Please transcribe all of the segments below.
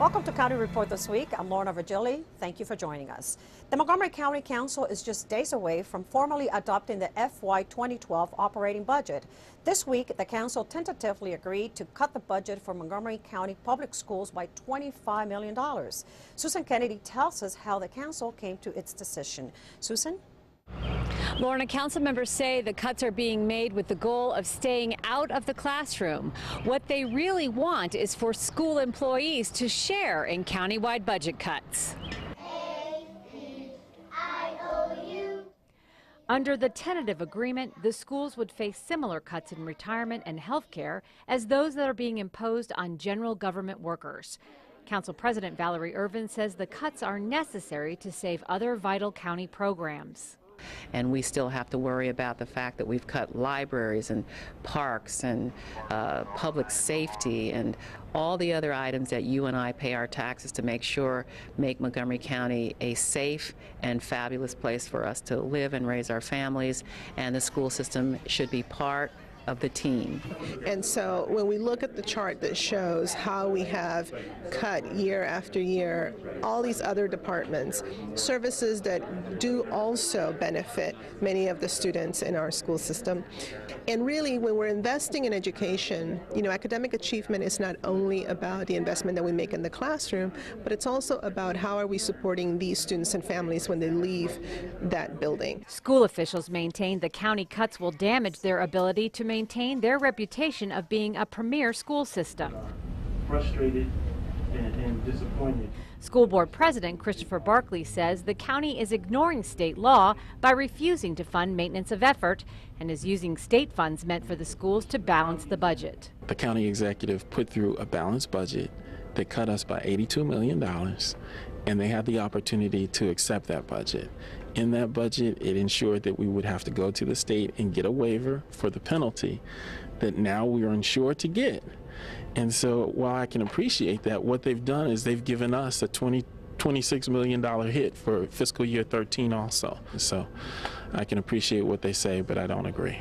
Welcome to County Report this week. I'm Lorna Virgili. Thank you for joining us. The Montgomery County Council is just days away from formally adopting the FY 2012 operating budget. This week, the council tentatively agreed to cut the budget for Montgomery County Public Schools by $25 million. Susan Kennedy tells us how the council came to its decision. Susan? Lorna, council members say the cuts are being made with the goal of staying out of the classroom. What they really want is for school employees to share in countywide budget cuts. Under the tentative agreement, the schools would face similar cuts in retirement and health care as those that are being imposed on general government workers. Council President Valerie Irvin says the cuts are necessary to save other vital county programs. And we still have to worry about the fact that we've cut libraries and parks and public safety and all the other items that you and I pay our taxes to make Montgomery County a safe and fabulous place for us to live and raise our families, and the school system should be part of the team. And so when we look at the chart that shows how we have cut year after year all these other departments, services that do also benefit many of the students in our school system. And really, when we're investing in education, academic achievement is not only about the investment that we make in the classroom, but it's also about how are we supporting these students and families when they leave that building. School officials maintain the county cuts will damage their ability to maintain their reputation of being a premier school system. Frustrated and disappointed. School Board President Christopher Barkley says the county is ignoring state law by refusing to fund maintenance of effort and is using state funds meant for the schools to balance the budget. The county executive put through a balanced budget that cut us by $82 million, and they had the opportunity to accept that budget. In that budget, it ensured that we would have to go to the state and get a waiver for the penalty that now we are insured to get. And so while I can appreciate that, what they've done is they've given us a $26 million hit for fiscal year 13 also. So I can appreciate what they say, but I don't agree.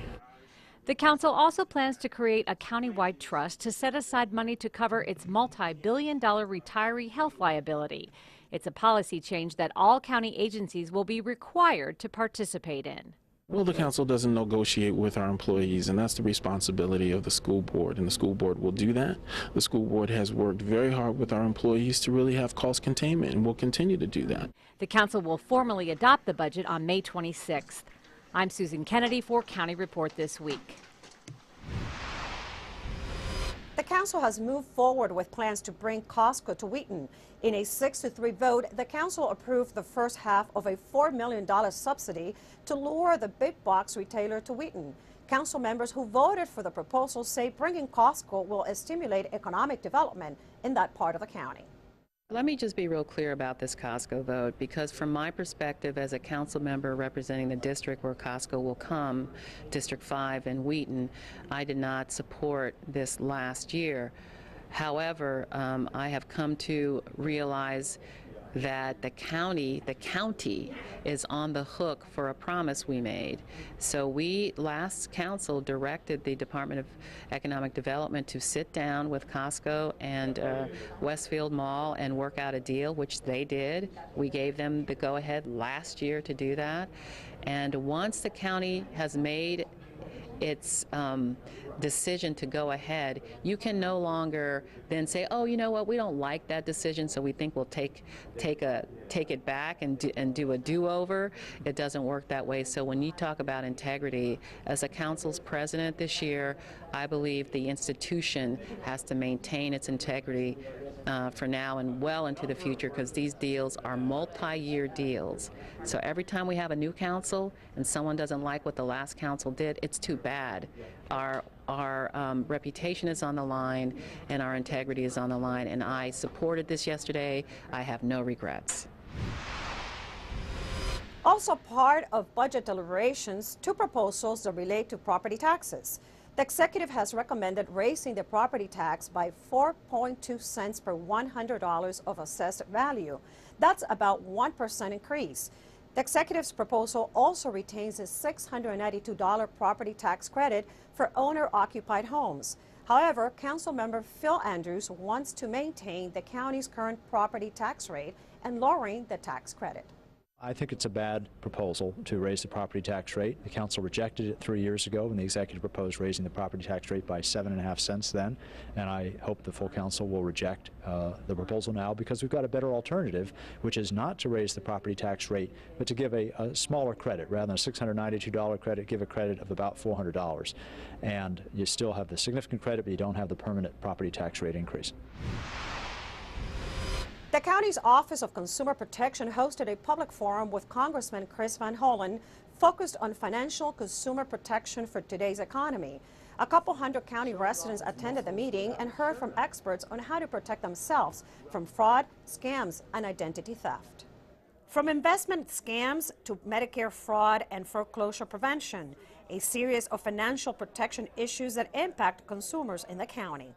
The council also plans to create a countywide trust to set aside money to cover its multi-billion-dollar retiree health liability. It's a policy change that all county agencies will be required to participate in. Well, the council doesn't negotiate with our employees, and that's the responsibility of the school board, and the school board will do that. The school board has worked very hard with our employees to really have cost containment, and will continue to do that. The council will formally adopt the budget on May 26th. I'm Susan Kennedy for County Report This Week. The council has moved forward with plans to bring Costco to Wheaton. In a 6-3 vote, the council approved the first half of a $4 million subsidy to lure the big box retailer to Wheaton. Council members who voted for the proposal say bringing Costco will stimulate economic development in that part of the county. Let me just be real clear about this Costco vote, because from my perspective as a council member representing the district where Costco will come, District 5 in Wheaton, I did not support this last year. However, I have come to realize that the county is on the hook for a promise we made. So we, last council, directed the Department of Economic Development to sit down with Costco and Westfield Mall and work out a deal, which they did. We gave them the go-ahead last year to do that. And once the county has made its decision to go ahead, you can no longer then say, oh, you know what, we don't like that decision, so we think we'll take it back and do a do-over. It doesn't work that way. So when you talk about integrity, as a council's president this year, I believe the institution has to maintain its integrity for now and well into the future, because these deals are multi-year deals. So every time we have a new council and someone doesn't like what the last council did, it's too bad. Our reputation is on the line and our integrity is on the line, and I supported this yesterday. I have no regrets. Also part of budget deliberations, two proposals that relate to property taxes. The executive has recommended raising the property tax by 4.2 cents per $100 of assessed value. That's about 1% increase. The executive's proposal also retains a $692 property tax credit for owner-occupied homes. However, Councilmember Phil Andrews wants to maintain the county's current property tax rate and lowering the tax credit. I think it's a bad proposal to raise the property tax rate. The council rejected it 3 years ago when the executive proposed raising the property tax rate by 7.5 cents then, and I hope the full council will reject the proposal now, because we've got a better alternative, which is not to raise the property tax rate, but to give a smaller credit. Rather than a $692 credit, give a credit of about $400. And you still have the significant credit, but you don't have the permanent property tax rate increase. The county's Office of Consumer Protection hosted a public forum with Congressman Chris Van Hollen focused on financial consumer protection for today's economy. A couple hundred county residents attended the meeting and heard from experts on how to protect themselves from fraud, scams, and identity theft. From investment scams to Medicare fraud and foreclosure prevention, a series of financial protection issues that impact consumers in the county.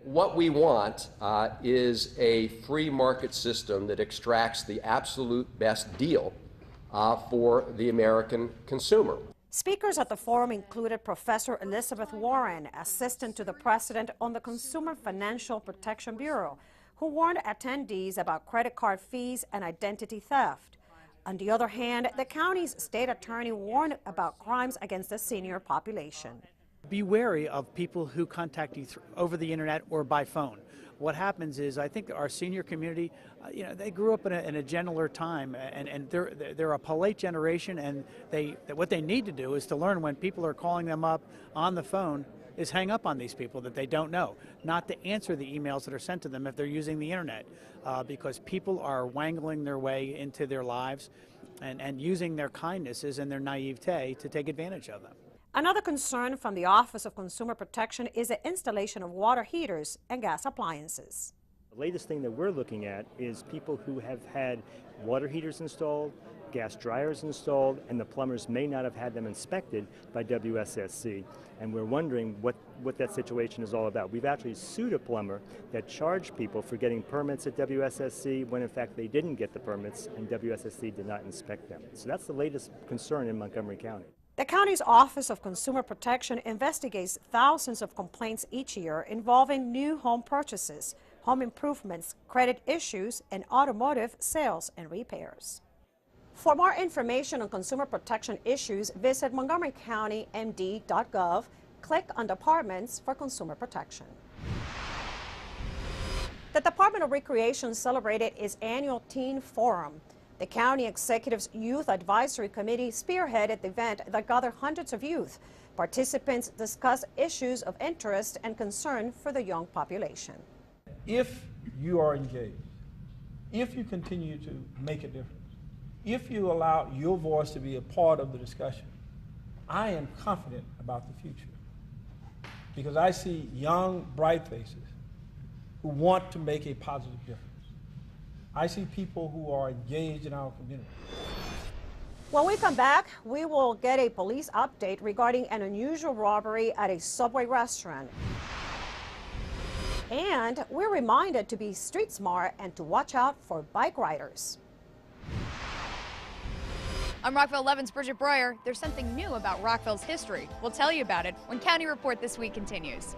What we want is a free market system that extracts the absolute best deal for the American consumer. Speakers at the forum included Professor Elizabeth Warren, assistant to the president on the Consumer Financial Protection Bureau, who warned attendees about credit card fees and identity theft. On the other hand, the county's state attorney warned about crimes against the senior population. Be wary of people who contact you over the internet or by phone. What happens is, I think our senior community, they grew up in a gentler time, and they're a polite generation, and what they need to do is to learn when people are calling them up on the phone is hang up on these people that they don't know, not to answer the emails that are sent to them if they're using the internet, because people are wangling their way into their lives and using their kindnesses and their naivete to take advantage of them. Another concern from the Office of Consumer Protection is the installation of water heaters and gas appliances. The latest thing that we're looking at is people who have had water heaters installed, gas dryers installed, and the plumbers may not have had them inspected by WSSC. And we're wondering what that situation is all about. We've actually sued a plumber that charged people for getting permits at WSSC when in fact they didn't get the permits and WSSC did not inspect them. So that's the latest concern in Montgomery County. The county's Office of Consumer Protection investigates thousands of complaints each year involving new home purchases, home improvements, credit issues, and automotive sales and repairs. For more information on consumer protection issues, visit montgomerycountymd.gov. Click on Departments for Consumer Protection. The Department of Recreation celebrated its annual Teen Forum. The County Executive's Youth Advisory Committee spearheaded the event that gathered hundreds of youth. Participants discussed issues of interest and concern for the young population. If you are engaged, if you continue to make a difference, if you allow your voice to be a part of the discussion, I am confident about the future. Because I see young, bright faces who want to make a positive difference. I see people who are engaged in our community. When we come back, we will get a police update regarding an unusual robbery at a Subway restaurant. And we're reminded to be street smart and to watch out for bike riders. I'm Rockville 11's Bridget Breuer. There's something new about Rockville's history. We'll tell you about it when County Report This Week continues.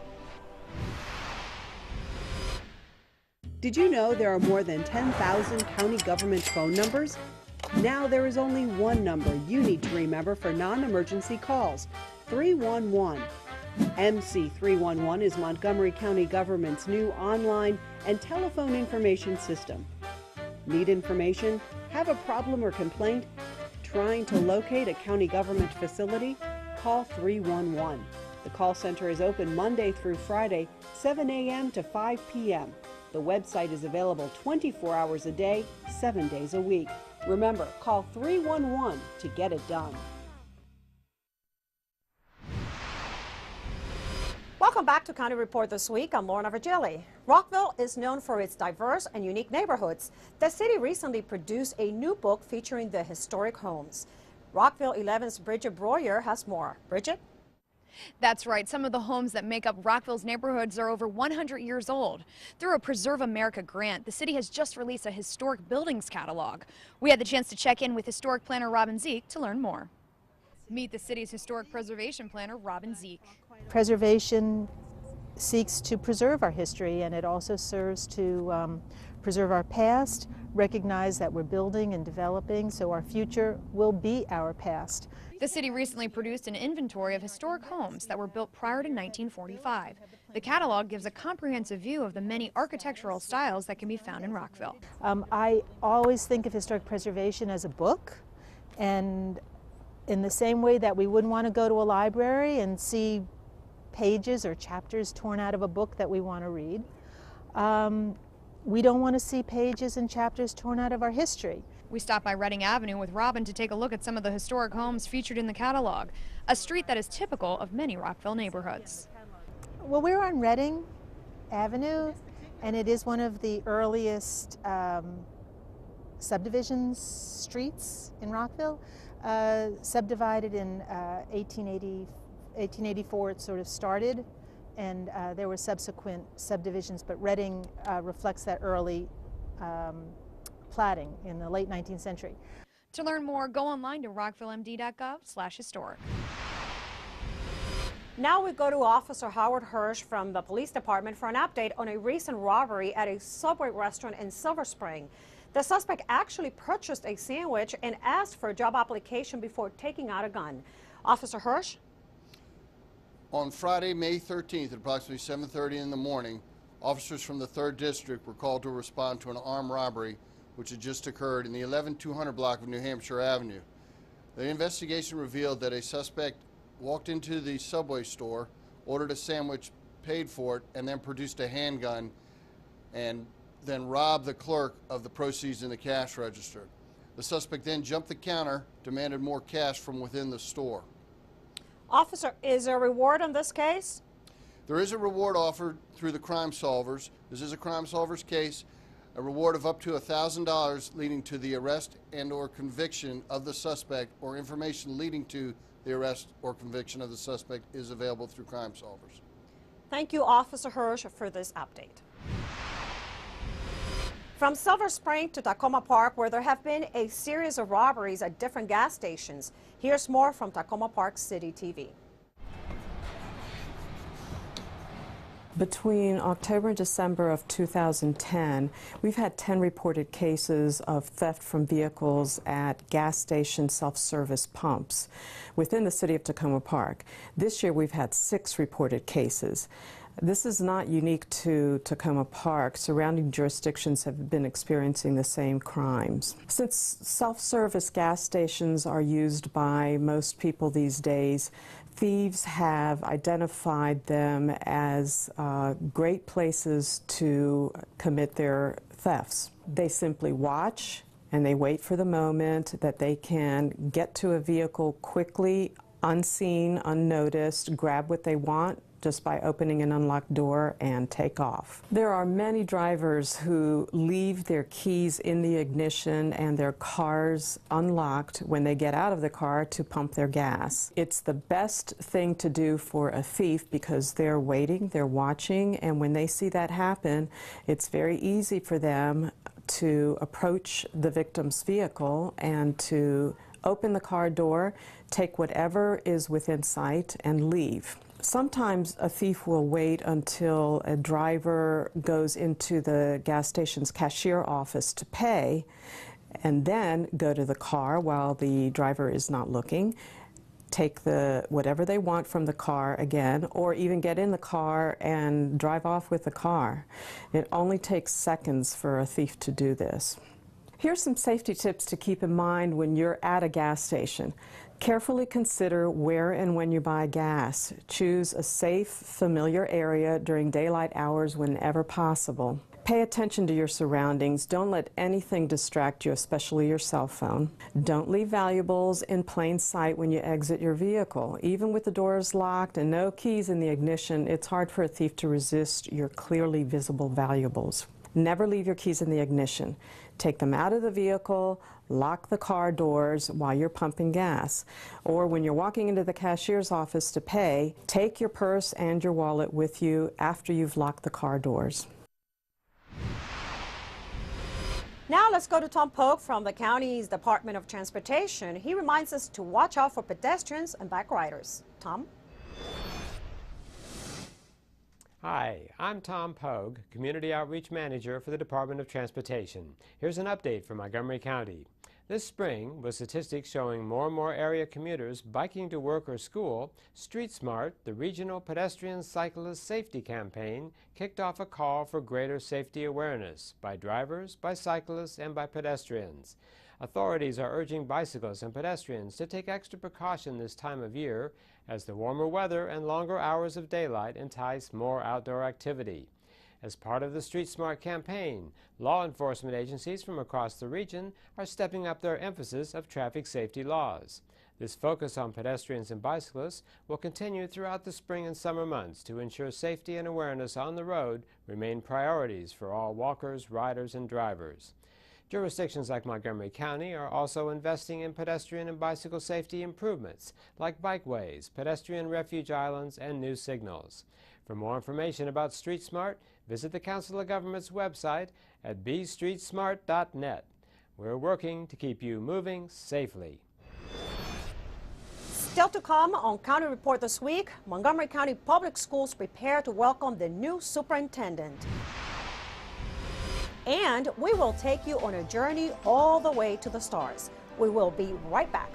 Did you know there are more than 10,000 county government phone numbers? Now there is only one number you need to remember for non-emergency calls, 311. MC 311 is Montgomery County government's new online and telephone information system. Need information? Have a problem or complaint? Trying to locate a county government facility? Call 311. The call center is open Monday through Friday, 7 a.m. to 5 p.m. The website is available 24 hours a day, 7 days a week. Remember, call 311 to get it done. Welcome back to County Report This Week. I'm Lorna Virgili. Rockville is known for its diverse and unique neighborhoods. The city recently produced a new book featuring the historic homes. Rockville 11's Bridget Breuer has more. Bridget? That's right. Some of the homes that make up Rockville's neighborhoods are over 100 years old. Through a Preserve America grant, the city has just released a historic buildings catalog. We had the chance to check in with historic planner Robin Zeke to learn more. Meet the city's historic preservation planner, Robin Zeke. Preservation seeks to preserve our history, and it also serves to preserve our past, recognize that we're building and developing, so our future will be our past. The city recently produced an inventory of historic homes that were built prior to 1945. The catalog gives a comprehensive view of the many architectural styles that can be found in Rockville. I always think of historic preservation as a book, and in the same way that we wouldn't want to go to a library and see pages or chapters torn out of a book that we want to read, we don't want to see pages and chapters torn out of our history. We stopped by Reading Avenue with Robin to take a look at some of the historic homes featured in the catalog, a street that is typical of many Rockville neighborhoods. Well, we're on Reading Avenue, and it is one of the earliest subdivision streets in Rockville. Subdivided in 1884 it sort of started, and there were subsequent subdivisions, but Reading reflects that early platting in the late 19th century. To learn more, go online to rockvillemd.gov/historic. Now we go to Officer Howard Hirsch from the police department for an update on a recent robbery at a Subway restaurant in Silver Spring. The suspect actually purchased a sandwich and asked for a job application before taking out a gun. Officer Hirsch? On Friday, May 13th at approximately 7:30 in the morning, officers from the 3rd District were called to respond to an armed robbery which had just occurred in the 11200 block of New Hampshire Avenue. The investigation revealed that a suspect walked into the Subway store, ordered a sandwich, paid for it, and then produced a handgun and then robbed the clerk of the proceeds in the cash register. The suspect then jumped the counter, demanded more cash from within the store. Officer, is there a reward in this case? There is a reward offered through the Crime Solvers. This is a Crime Solvers case. A reward of up to $1,000 leading to the arrest and/or conviction of the suspect, or information leading to the arrest or conviction of the suspect, is available through Crime Solvers. Thank you, Officer Hirsch, for this update. From Silver Spring to Tacoma Park, where there have been a series of robberies at different gas stations. Here's more from Tacoma Park City TV. Between October and December of 2010, we've had 10 reported cases of theft from vehicles at gas station self-service pumps within the city of Tacoma Park. This year we've had 6 reported cases. This is not unique to Tacoma Park. Surrounding jurisdictions have been experiencing the same crimes. Since self-service gas stations are used by most people these days, thieves have identified them as great places to commit their thefts. They simply watch and they wait for the moment that they can get to a vehicle quickly, unseen, unnoticed, grab what they want just by opening an unlocked door and take off. There are many drivers who leave their keys in the ignition and their cars unlocked when they get out of the car to pump their gas. It's the best thing to do for a thief because they're waiting, they're watching, and when they see that happen, it's very easy for them to approach the victim's vehicle and to open the car door, take whatever is within sight, and leave. Sometimes a thief will wait until a driver goes into the gas station's cashier office to pay and then go to the car while the driver is not looking, take whatever they want from the car again, or even get in the car and drive off with the car. It only takes seconds for a thief to do this. Here's some safety tips to keep in mind when you're at a gas station. Carefully consider where and when you buy gas. Choose a safe, familiar area during daylight hours whenever possible. Pay attention to your surroundings. Don't let anything distract you, especially your cell phone. Don't leave valuables in plain sight when you exit your vehicle. Even with the doors locked and no keys in the ignition, it's hard for a thief to resist your clearly visible valuables. Never leave your keys in the ignition. Take them out of the vehicle, lock the car doors while you're pumping gas. Or when you're walking into the cashier's office to pay, take your purse and your wallet with you after you've locked the car doors. Now let's go to Tom Pogue from the county's Department of Transportation. He reminds us to watch out for pedestrians and bike riders. Tom? Hi, I'm Tom Pogue, Community Outreach Manager for the Department of Transportation. Here's an update from Montgomery County. This spring, with statistics showing more and more area commuters biking to work or school, Street Smart, the regional pedestrian cyclist safety campaign, kicked off a call for greater safety awareness by drivers, by cyclists, and by pedestrians. Authorities are urging bicyclists and pedestrians to take extra precaution this time of year as the warmer weather and longer hours of daylight entice more outdoor activity. As part of the Street Smart campaign, law enforcement agencies from across the region are stepping up their emphasis of traffic safety laws. This focus on pedestrians and bicyclists will continue throughout the spring and summer months to ensure safety and awareness on the road remain priorities for all walkers, riders, and drivers. Jurisdictions like Montgomery County are also investing in pedestrian and bicycle safety improvements, like bikeways, pedestrian refuge islands, and new signals. For more information about Street Smart, visit the Council of Governments website at bstreetsmart.net. We're working to keep you moving safely. Still to come on County Report this week, Montgomery County Public Schools prepare to welcome the new superintendent. And we will take you on a journey all the way to the stars. We will be right back.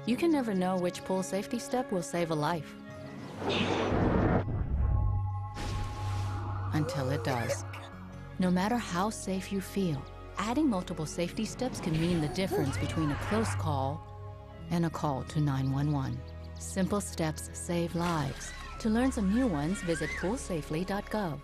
You can never know which pool safety step will save a life. Until it does. No matter how safe you feel, adding multiple safety steps can mean the difference between a close call and a call to 911. Simple steps save lives. To learn some new ones, visit poolsafely.gov.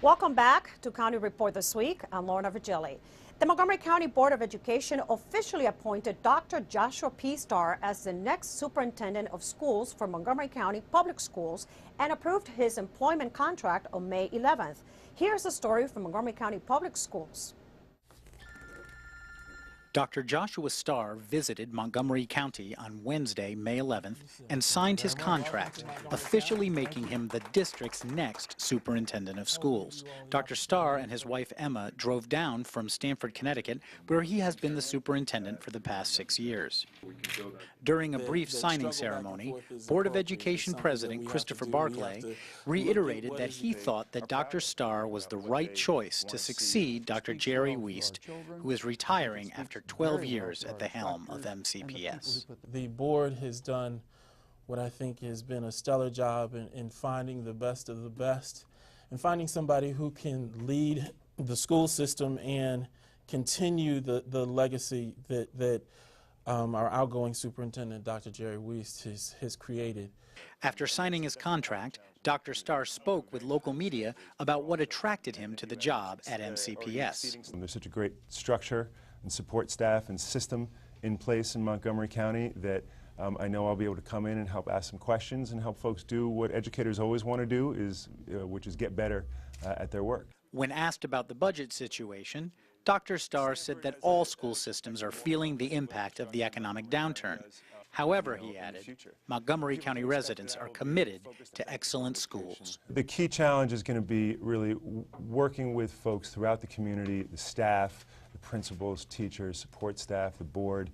Welcome back to County Report this week. I'm Lorna Virgili. The Montgomery County Board of Education officially appointed Dr. Joshua P. Starr as the next superintendent of schools for Montgomery County Public Schools and approved his employment contract on May 11th. Here's a story from Montgomery County Public Schools. Dr. Joshua Starr visited Montgomery County on Wednesday, May 11th, and signed his contract, officially making him the district's next superintendent of schools. Dr. Starr and his wife Emma drove down from Stamford, Connecticut, where he has been the superintendent for the past 6 years. During a brief signing ceremony, Board of Education President Christopher Barclay reiterated that he thought that Dr. Starr was the right choice to succeed Dr. Jerry Wiest, who is retiring after 12 years at the helm of MCPS. The board has done what I think has been a stellar job in finding the best of the best and finding somebody who can lead the school system and continue the legacy that our outgoing superintendent, Dr. Jerry Wiest, has created. After signing his contract, Dr. Starr spoke with local media about what attracted him to the job at MCPS. There's such a great structure and support staff and system in place in Montgomery County that I know I'll be able to come in and help ask some questions and help folks do what educators always want to do, which is get better at their work. When asked about the budget situation, Dr. Starr said that all school systems are feeling the impact of the economic downturn. However, he added, Montgomery County residents are committed to excellent schools. The key challenge is going to be really working with folks throughout the community, the staff, the principals, teachers, support staff, the board,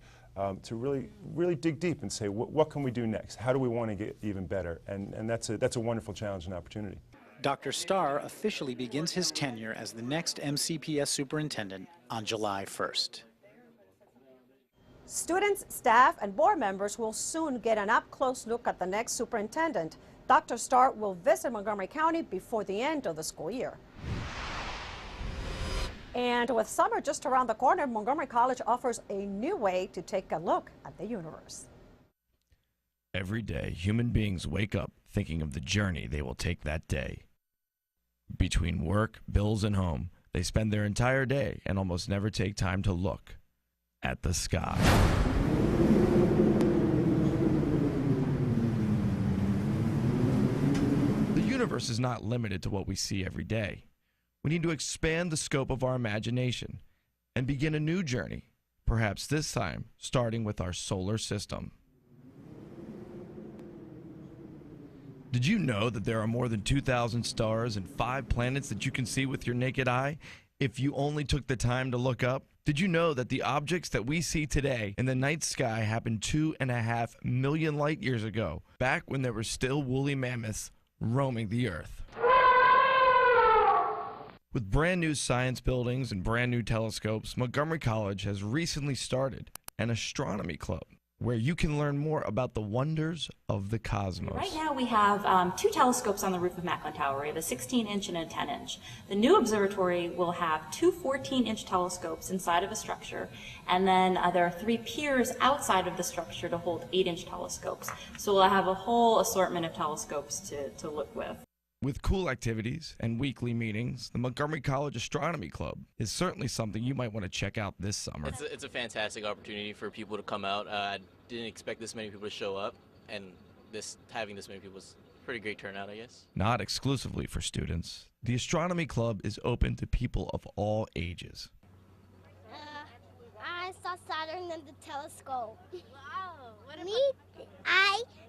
to really dig deep and say, what can we do next? How do we want to get even better? And that's a wonderful challenge and opportunity. Dr. Starr officially begins his tenure as the next MCPS superintendent on July 1st. Students, staff, and board members will soon get an up-close look at the next superintendent. Dr. Starr will visit Montgomery County before the end of the school year. And with summer just around the corner, Montgomery College offers a new way to take a look at the universe. Every day, human beings wake up thinking of the journey they will take that day. Between work, bills, and home, They spend their entire day and almost never take time to look at the sky. The universe is not limited to what we see every day. We need to expand the scope of our imagination and begin a new journey, perhaps this time starting with our solar system. Did you know that there are more than 2,000 stars and 5 planets that you can see with your naked eye if you only took the time to look up? Did you know that the objects that we see today in the night sky happened 2.5 million light years ago, back when there were still woolly mammoths roaming the earth? With brand new science buildings and brand new telescopes, Montgomery College has recently started an Astronomy Club, where you can learn more about the wonders of the cosmos. Right now we have 2 telescopes on the roof of Macklin Tower. We have a 16-inch and a 10-inch. The new observatory will have 2 14-inch telescopes inside of a structure, and then there are 3 piers outside of the structure to hold 8-inch telescopes. So we'll have a whole assortment of telescopes to look with. With cool activities and weekly meetings, the Montgomery College Astronomy Club is certainly something you might want to check out this summer. It's a fantastic opportunity for people to come out. I didn't expect this many people to show up, and having this many people was a pretty great turnout, I guess. Not exclusively for students, the Astronomy Club is open to people of all ages. I saw Saturn in the telescope. Wow.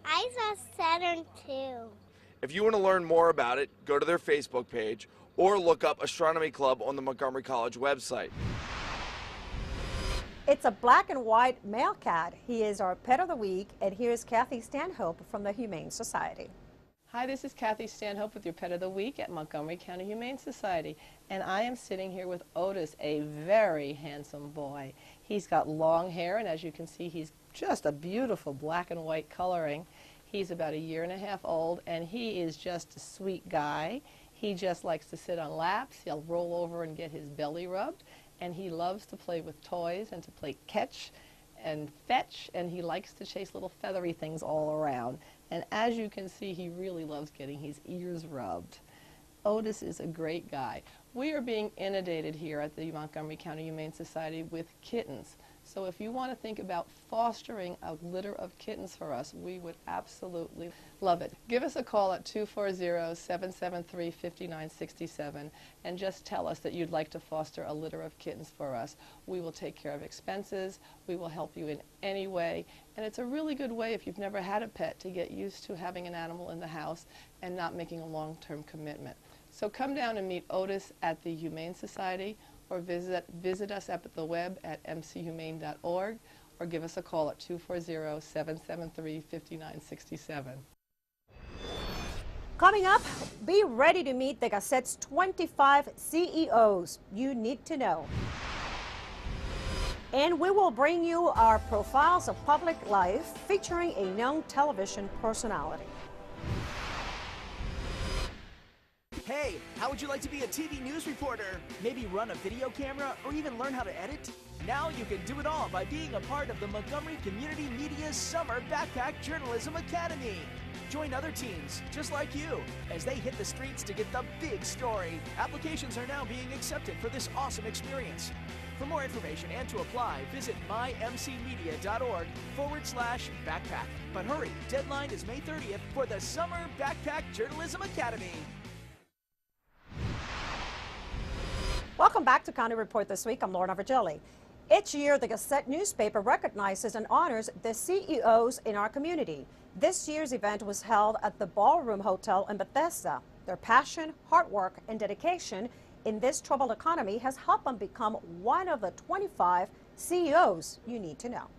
I saw Saturn too. If you want to learn more about it, go to their Facebook page or look up Astronomy Club on the Montgomery College website. It's a black and white male cat. He is our pet of the week, and here's Kathy Stanhope from the Humane Society. Hi, this is Kathy Stanhope with your Pet of the Week at Montgomery County Humane Society, and I am sitting here with Otis, a very handsome boy. He's got long hair, and as you can see, he's just a beautiful black and white coloring. He's about 1.5 years old, and he is just a sweet guy. He just likes to sit on laps. He'll roll over and get his belly rubbed, and he loves to play with toys and to play catch and fetch, and he likes to chase little feathery things all around. And as you can see, he really loves getting his ears rubbed. Otis is a great guy. We are being inundated here at the Montgomery County Humane Society with kittens. So if you want to think about fostering a litter of kittens for us, we would absolutely love it. Give us a call at 240-773-5967 and just tell us that you'd like to foster a litter of kittens for us. We will take care of expenses. We will help you in any way. And it's a really good way, if you've never had a pet, to get used to having an animal in the house and not making a long-term commitment. So come down and meet Otis at the Humane Society, or visit us at the web at mchumane.org, or give us a call at 240-773-5967. Coming up, be ready to meet the Gazette's 25 CEOs you need to know. And we will bring you our profiles of public life featuring a known television personality. Hey, how would you like to be a TV news reporter? Maybe run a video camera or even learn how to edit? Now you can do it all by being a part of the Montgomery Community Media's Summer Backpack Journalism Academy. Join other teens just like you as they hit the streets to get the big story. Applications are now being accepted for this awesome experience. For more information and to apply, visit mymcmedia.org/backpack. But hurry, deadline is May 30th for the Summer Backpack Journalism Academy. Welcome back to County Report This Week. I'm Lorna Virgili. Each year, the Gazette newspaper recognizes and honors the CEOs in our community. This year's event was held at the Ballroom Hotel in Bethesda. Their passion, hard work, and dedication in this troubled economy has helped them become one of the 25 CEOs you need to know.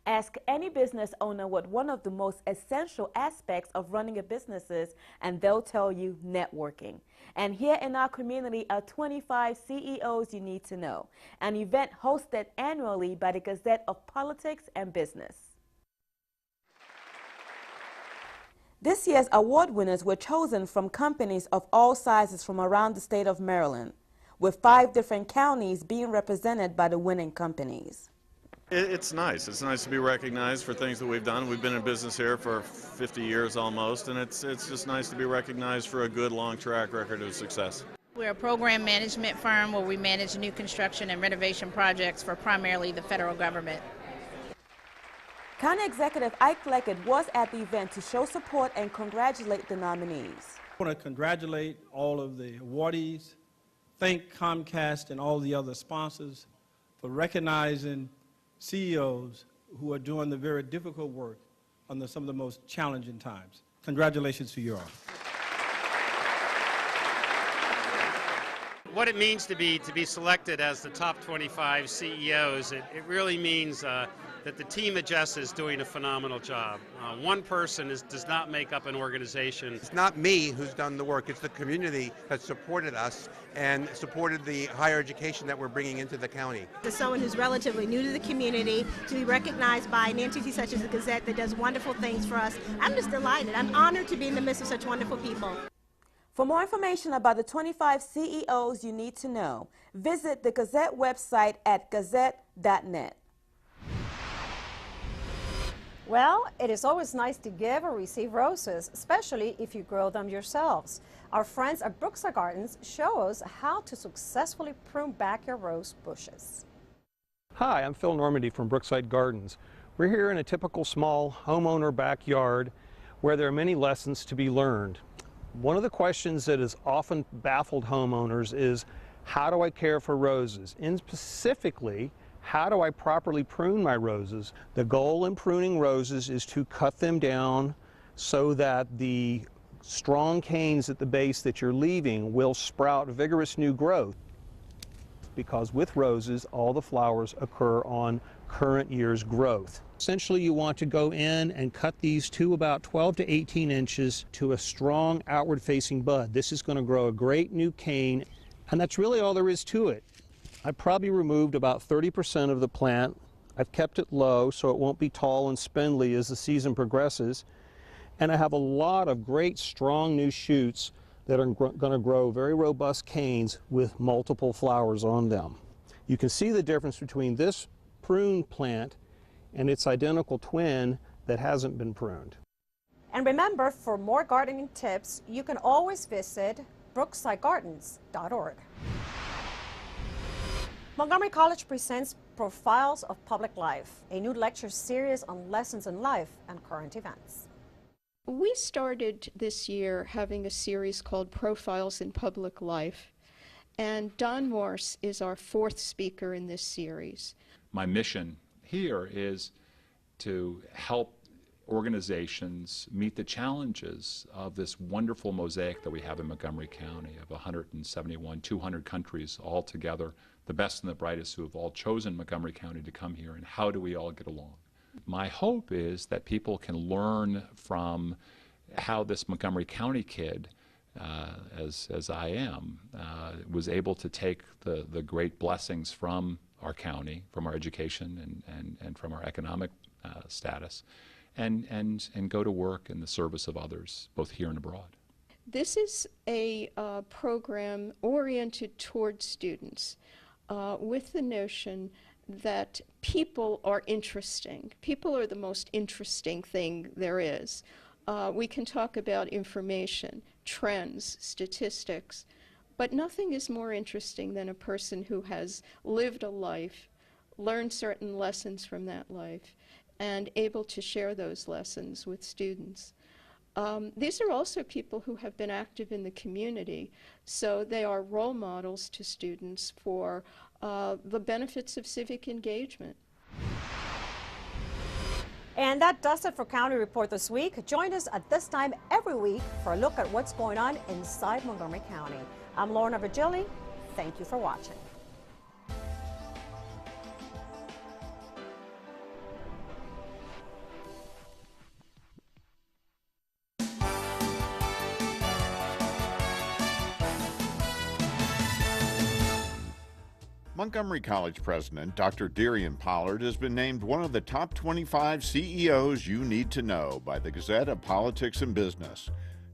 Ask any business owner what one of the most essential aspects of running a business is, and they'll tell you networking. And here in our community are 25 CEOs you need to know, an event hosted annually by the Gazette of Politics and Business. This year's award winners were chosen from companies of all sizes from around the state of Maryland, with 5 different counties being represented by the winning companies. It's nice. It's nice to be recognized for things that we've done. We've been in business here for 50 years almost, and it's just nice to be recognized for a good long track record of success. We're a program management firm where we manage new construction and renovation projects for primarily the federal government. County Executive Ike Leggett was at the event to show support and congratulate the nominees. I want to congratulate all of the awardees, thank Comcast and all the other sponsors for recognizing CEOs who are doing the very difficult work under some of the most challenging times. Congratulations to you all. What it means to be selected as the top 25 CEOs, it really means that the team at Jess is doing a phenomenal job. One person does not make up an organization. It's not me who's done the work, it's the community that supported us and supported the higher education that we're bringing into the county. As someone who's relatively new to the community, to be recognized by an entity such as the Gazette that does wonderful things for us, I'm just delighted. I'm honored to be in the midst of such wonderful people. For more information about the 25 CEOs you need to know, visit the Gazette website at gazette.net. Well, it is always nice to give or receive roses, especially if you grow them yourselves. Our friends at Brookside Gardens show us how to successfully prune back your rose bushes. Hi, I'm Phil Normandy from Brookside Gardens. We're here in a typical small homeowner backyard where there are many lessons to be learned. One of the questions that has often baffled homeowners is, how do I care for roses? And specifically, how do I properly prune my roses? The goal in pruning roses is to cut them down so that the strong canes at the base that you're leaving will sprout vigorous new growth. Because with roses, all the flowers occur on current year's growth. Essentially, you want to go in and cut these to about 12 to 18 inches to a strong outward-facing bud. This is going to grow a great new cane, and that's really all there is to it. I probably removed about 30% of the plant. I've kept it low so it won't be tall and spindly as the season progresses. And I have a lot of great strong new shoots that are going to grow very robust canes with multiple flowers on them. You can see the difference between this prune plant and its identical twin that hasn't been pruned. And remember, for more gardening tips, you can always visit brooksidegardens.org. Montgomery College presents Profiles of Public Life, a new lecture series on lessons in life and current events. We started this year having a series called Profiles in Public Life, and Don Morse is our fourth speaker in this series. My mission here is to help organizations meet the challenges of this wonderful mosaic that we have in Montgomery County of 171, 200 countries all together, the best and the brightest who have all chosen Montgomery County to come here, and how do we all get along? My hope is that people can learn from how this Montgomery County kid, as I am, was able to take the great blessings from our county, from our education and from our economic status, and go to work in the service of others, both here and abroad. This is a program oriented toward students with the notion that people are interesting. People are the most interesting thing there is. We can talk about information, trends, statistics, but nothing is more interesting than a person who has lived a life, learned certain lessons from that life, and able to share those lessons with students. These are also people who have been active in the community, so they are role models to students for the benefits of civic engagement. And that does it for County Report this week. Join us at this time every week for a look at what's going on inside Montgomery County. I'm Lorna Virgili. Thank you for watching. Montgomery College President Dr. Darian Pollard has been named one of the top 25 CEOs you need to know by the Gazette of Politics and Business.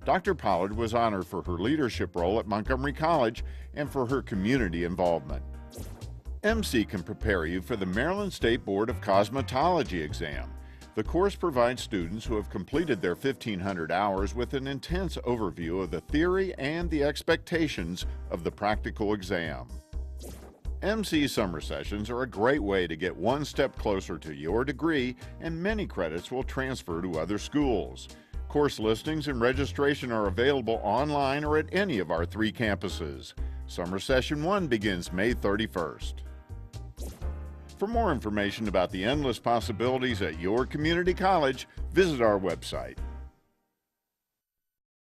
Dr. Pollard was honored for her leadership role at Montgomery College and for her community involvement. MC can prepare you for the Maryland State Board of Cosmetology exam. The course provides students who have completed their 1,500 hours with an intense overview of the theory and the expectations of the practical exam. MC summer sessions are a great way to get one step closer to your degree, and many credits will transfer to other schools. Course listings and registration are available online or at any of our 3 campuses. Summer Session 1 begins May 31st. For more information about the endless possibilities at your community college, visit our website,